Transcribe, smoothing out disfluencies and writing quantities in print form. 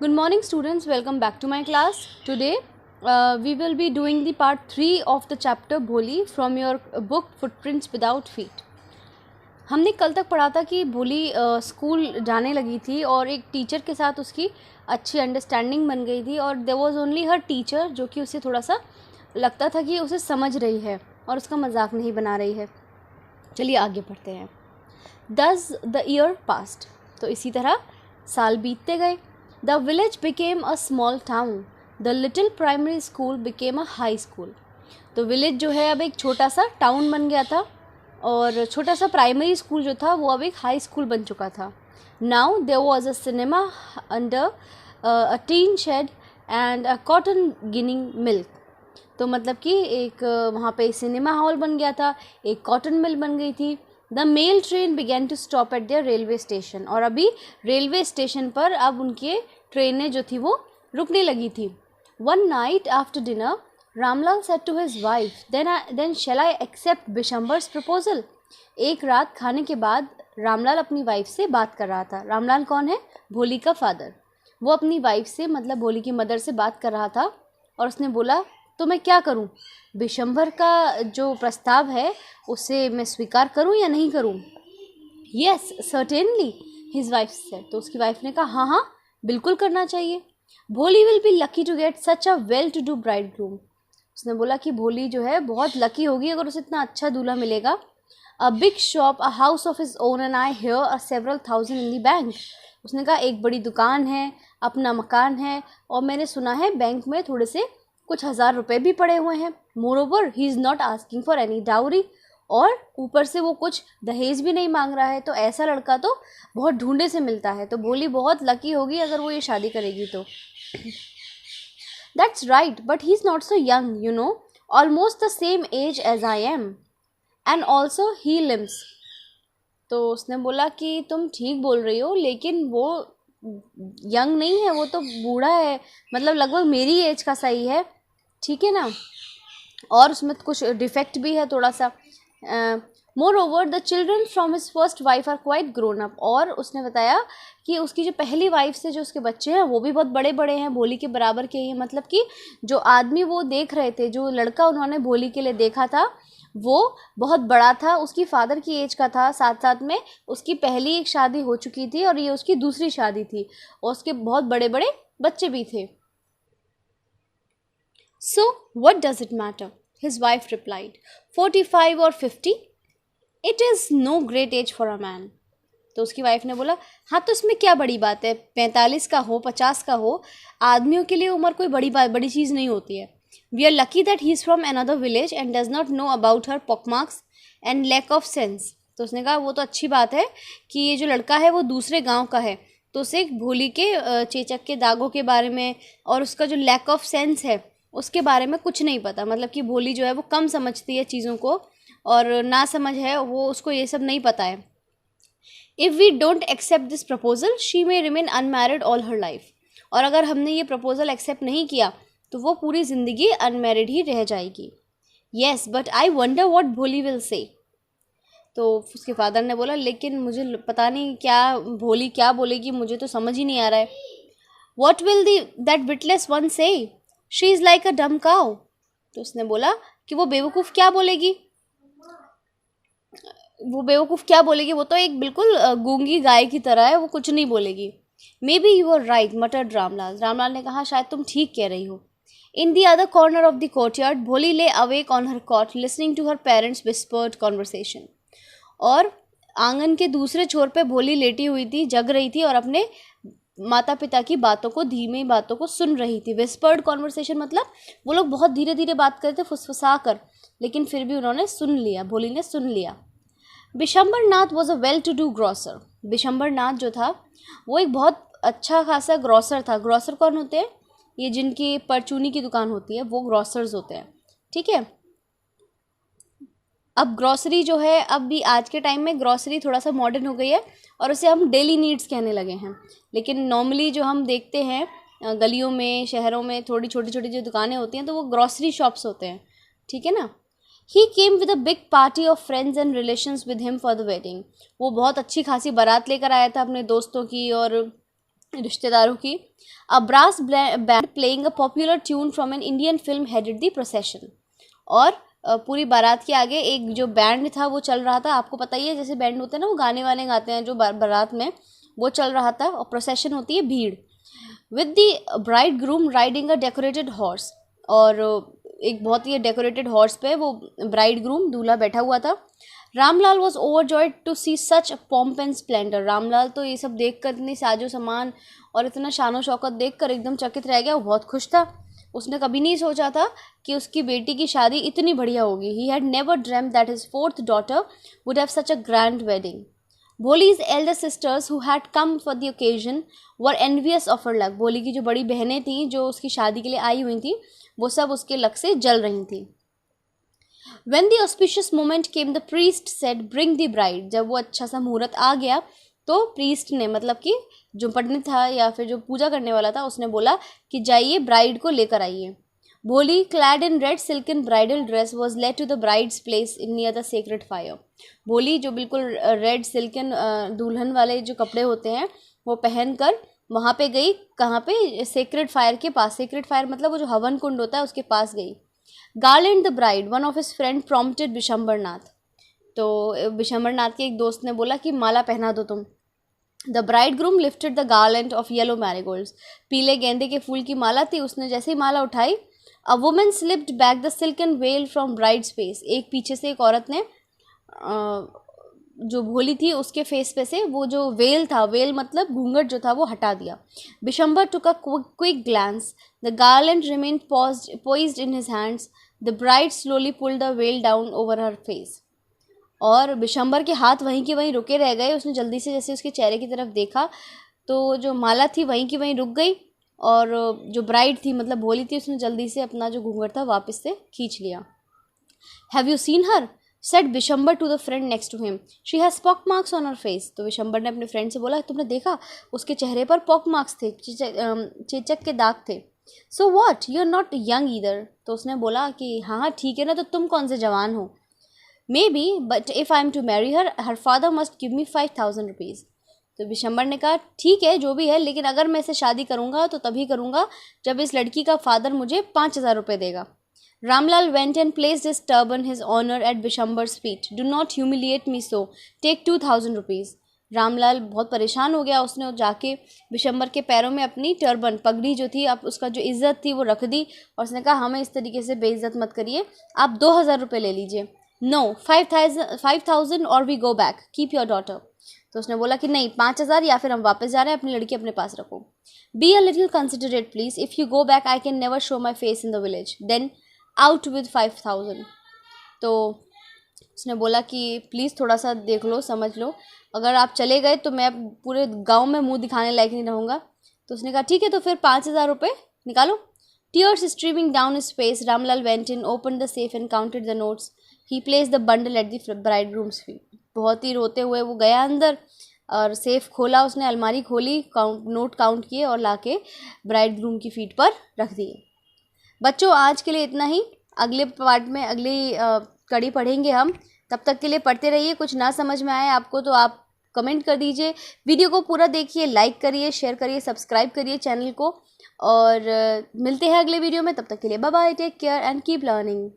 Good morning students, welcome back to my class. Today we will be doing the part 3 of the chapter Bholi from your book Footprints Without Feet. हमने कल तक पढ़ा था कि भोली school जाने लगी थी और एक टीचर के साथ उसकी अच्छी अंडरस्टैंडिंग बन गई थी और there was only her teacher जो कि उसे थोड़ा सा लगता था कि उसे समझ रही है और उसका मजाक नहीं बना रही है. चलिए आगे पढ़ते हैं. Thus the year passed. तो इसी तरह साल बीतते गए. The village became a small town. The little primary school became a high school. तो विलेज जो है अब एक छोटा सा टाउन बन गया था और छोटा सा प्राइमरी स्कूल जो था वो अब एक हाई स्कूल बन चुका था. Now there was a cinema under a tin shed and a cotton ginning milk. तो मतलब कि एक वहाँ पे सिनेमा हॉल बन गया था, एक कॉटन मिल बन गई थी. The mail train began to stop at their railway station. और अभी रेलवे स्टेशन पर अब उनके ट्रेनें जो थी वो रुकने लगी थी. One night after dinner Ramlal said to his wife, then shall I accept Bishambar's proposal. एक रात खाने के बाद रामलाल अपनी वाइफ से बात कर रहा था. रामलाल कौन है? भोली का फादर. वो अपनी वाइफ से मतलब भोली की मदर से बात कर रहा था और उसने बोला तो मैं क्या करूं? बिशंबर का जो प्रस्ताव है उसे मैं स्वीकार करूं या नहीं करूं? Yes certainly his wife said. तो उसकी वाइफ ने कहा हाँ हाँ बिल्कुल करना चाहिए. Bholi will be lucky to get such a well to do bridegroom. उसने बोला कि भोली जो है बहुत लकी होगी अगर उसे इतना अच्छा दूल्हा मिलेगा. A big shop, a house of his own and I hear a several thousand in the bank. उसने कहा एक बड़ी दुकान है, अपना मकान है और मैंने सुना है बैंक में थोड़े से कुछ हज़ार रुपए भी पड़े हुए हैं. More over he is not asking for any dowry. और ऊपर से वो कुछ दहेज भी नहीं मांग रहा है. तो ऐसा लड़का तो बहुत ढूंढे से मिलता है. तो भोली बहुत लकी होगी अगर वो ये शादी करेगी तो. That's right but he is not so young, you know, almost the same age as I am and also he limps. तो उसने बोला कि तुम ठीक बोल रही हो लेकिन वो यंग नहीं है, वो तो बूढ़ा है, मतलब लगभग मेरी एज का सही है, ठीक है ना. और उसमें कुछ डिफेक्ट भी है थोड़ा सा. Moreover the children from his first wife are quite grown up. और उसने बताया कि उसकी जो पहली वाइफ से जो उसके बच्चे हैं वो भी बहुत बड़े बड़े हैं, भोली के बराबर के ही हैं. मतलब कि जो आदमी वो देख रहे थे, जो लड़का उन्होंने भोली के लिए देखा था वो बहुत बड़ा था, उसकी फादर की एज का था. साथ साथ में उसकी पहली एक शादी हो चुकी थी और ये उसकी दूसरी शादी थी और उसके बहुत बड़े बड़े बच्चे भी थे. So what does it matter? His wife replied, 45 or 50? It is no great age for a man. तो उसकी वाइफ ने बोला हाँ तो इसमें क्या बड़ी बात है, 45 का हो 50 का हो, आदमियों के लिए उम्र कोई बड़ी चीज़ नहीं होती है. We are lucky that he is from another village and does not know about her pockmarks and lack of sense. तो उसने कहा वो तो अच्छी बात है कि ये जो लड़का है वो दूसरे गांव का है तो उसे भोली के चेचक के दागों के बारे में और उसका जो लैक ऑफ सेंस है उसके बारे में कुछ नहीं पता. मतलब कि भोली जो है वो कम समझती है चीज़ों को और ना समझ है वो, उसको ये सब नहीं पता है. If we don't accept this proposal she may remain unmarried all her life. और अगर हमने ये प्रपोजल एक्सेप्ट नहीं किया तो वो पूरी ज़िंदगी अनमैरिड ही रह जाएगी. Yes but I wonder what भोली विल से. तो उसके फादर ने बोला लेकिन मुझे पता नहीं क्या भोली क्या बोलेगी, मुझे तो समझ ही नहीं आ रहा है. What will that witless one से? शी इज़ लाइक अ डम काउ. तो उसने बोला कि वो बेवकूफ़ क्या बोलेगी, वो तो एक बिल्कुल गूंगी गाय की तरह है, वो कुछ नहीं बोलेगी. Maybe you are right muttered Ramlal. Ramlal ने कहा शायद तुम ठीक कह रही हो. In the other corner of the courtyard, Bholi lay awake on her cot, listening to her parents' whispered conversation. और आंगन के दूसरे छोर पे भोली लेटी हुई थी, जग रही थी और अपने माता पिता की बातों को, धीमी बातों को सुन रही थी. विस्पर्ड कॉन्वर्सेशन मतलब वो लोग बहुत धीरे धीरे बात करते फुसफुसा कर, लेकिन फिर भी उन्होंने सुन लिया, भोली ने सुन लिया. Bishambar Nath was a well to do grocer. Bishambar Nath जो था वो एक बहुत अच्छा खासा ग्रॉसर था. ग्रॉसर कौन होते हैं? ये जिनकी परचूनी की दुकान होती है वो ग्रॉसर्स होते हैं, ठीक है. अब ग्रॉसरी जो है, अब भी आज के टाइम में ग्रॉसरी थोड़ा सा मॉडर्न हो गई है और उसे हम डेली नीड्स कहने लगे हैं. लेकिन नॉर्मली जो हम देखते हैं गलियों में, शहरों में थोड़ी छोटी छोटी जो दुकानें होती हैं तो वो ग्रॉसरी शॉप्स होते हैं, ठीक है ना. He came with a big party of friends and relations with him for the wedding. वो बहुत अच्छी खासी बारात लेकर आया था अपने दोस्तों की और रिश्तेदारों की। A brass band playing a popular tune from an Indian film headed the procession. और पूरी बारात के आगे एक जो बैंड था वो चल रहा था। आपको पता ही है जैसे बैंड होते हैं ना, वो गाने वाने गाते हैं जो बारात में, वो चल रहा था। और प्रोसेशन होती है भीड़। With the bride groom riding a decorated horse. और एक बहुत ही डेकोरेटेड हॉर्स पे वो ब्राइड ग्रूम दूल्हा बैठा हुआ था। Ramlal was overjoyed to see such pomp and splendour. Ramlal तो ये सब देख कर, इतनी साजो सामान और इतना शानो शौकत देख कर एकदम चकित रह गया। वो बहुत खुश था। उसने कभी नहीं सोचा था कि उसकी बेटी की शादी इतनी बढ़िया होगी। He had never dreamed that his fourth daughter would have such a grand wedding. Bholi's Elder sisters who had come for the occasion were envious of her luck. भोली की जो बड़ी बहनें थीं जो उसकी शादी के लिए आई हुई थी, वो सब उसके लक से जल रही थी। When the auspicious moment came, the priest said, "Bring the bride." जब वो अच्छा सा मुहूर्त आ गया तो प्रीस्ट ने, मतलब कि जो पंडित था या फिर जो पूजा करने वाला था, उसने बोला कि जाइए ब्राइड को लेकर आइए। भोली, clad in red silken bridal dress, was led to the bride's place near the sacred fire. भोली जो बिल्कुल रेड सिल्कन दुल्हन वाले जो कपड़े होते हैं वो पहनकर वहाँ पे गई। कहाँ पे? सेक्रेड फायर के पास। सेक्रेड फायर मतलब वो जो हवन कुंड होता है उसके पास गई। Garland the bride, one of his friend prompted Vishambarnath. तो विशंबरनाथ के एक दोस्त ने बोला कि माला पहना दो तुम। The bride groom lifted the garland of yellow marigolds. पीले गेंदे के फूल की माला थी, उसने जैसे ही माला उठाई, a woman slipped back the silken well from brides face. एक पीछे से एक औरत ने जो भोली थी उसके फेस पे से वो जो वेल था, वेल मतलब घूंघट जो था, वो हटा दिया। Bishambar took a quick glance. The garland remained poised in his hands. The bride slowly pulled the veil down over her face. और बिशंबर के हाथ वहीं के वहीं रुके रह गए। उसने जल्दी से जैसे उसके चेहरे की तरफ देखा तो जो माला थी वहीं की वहीं रुक गई। और जो ब्राइड थी मतलब भोली थी, उसने जल्दी से अपना जो घूंघट था वापस से खींच लिया। Have you seen her? Said Bishambar to the friend next to him. She has pock marks on her face. तो बिशंबर ने अपने फ्रेंड से बोला, तुमने देखा? उसके चेहरे पर पॉक मार्क्स थे, चेचक के दाग थे। So what, you are not young either. तो उसने बोला कि हाँ हाँ ठीक है ना, तो तुम कौन से जवान हो। Maybe, but if I am to marry her, her father must give me 5,000 rupees. तो बिशंबर ने कहा ठीक है जो भी है, लेकिन अगर मैं इसे शादी करूँगा तो तभी करूँगा जब इस लड़की का फादर मुझे 5,000 रुपये देगा। Ramlal went and placed his turban, his honor, at Bishambar's feet. Do not humiliate me so. Take 2,000 rupees. Ramlal बहुत परेशान हो गया। उसने जाके बिशंबर के पैरों में अपनी टर्बन, पगड़ी जो थी, अब उसका जो इज़्ज़त थी वो रख दी। और उसने कहा हमें इस तरीके से बेइज्जत मत करिए, आप 2,000 रुपये ले लीजिए। नो, 5,000 और we go back, keep your daughter. तो उसने बोला कि नहीं, 5,000 या फिर हम वापस जा रहे हैं, अपनी लड़की अपने पास रखो। Be a little considerate please, if you go back I can never show my face in the village, then out with 5,000। तो उसने बोला कि प्लीज़ थोड़ा सा देख लो, समझ लो, अगर आप चले गए तो मैं पूरे गांव में मुंह दिखाने लायक नहीं रहूँगा। तो उसने कहा ठीक है, तो फिर 5,000 रुपये निकालो। Tears streaming down his face, Ramlal went in, open the safe and counted the notes. He place the bundle at the bride grooms feet. बहुत ही रोते हुए वो गया अंदर और सेफ खोला उसने, अलमारी खोली, नोट काउंट किए और लाके ब्राइड ग्रूम की फीट पर रख दिए। बच्चों आज के लिए इतना ही। अगले पार्ट में अगली कड़ी पढ़ेंगे हम। तब तक के लिए पढ़ते रहिए। कुछ ना समझ में आए आपको तो आप कमेंट कर दीजिए। वीडियो को पूरा देखिए, लाइक करिए, शेयर करिए, सब्सक्राइब करिए चैनल को। और मिलते हैं अगले वीडियो में। तब तक के लिए bye bye, take care and keep learning.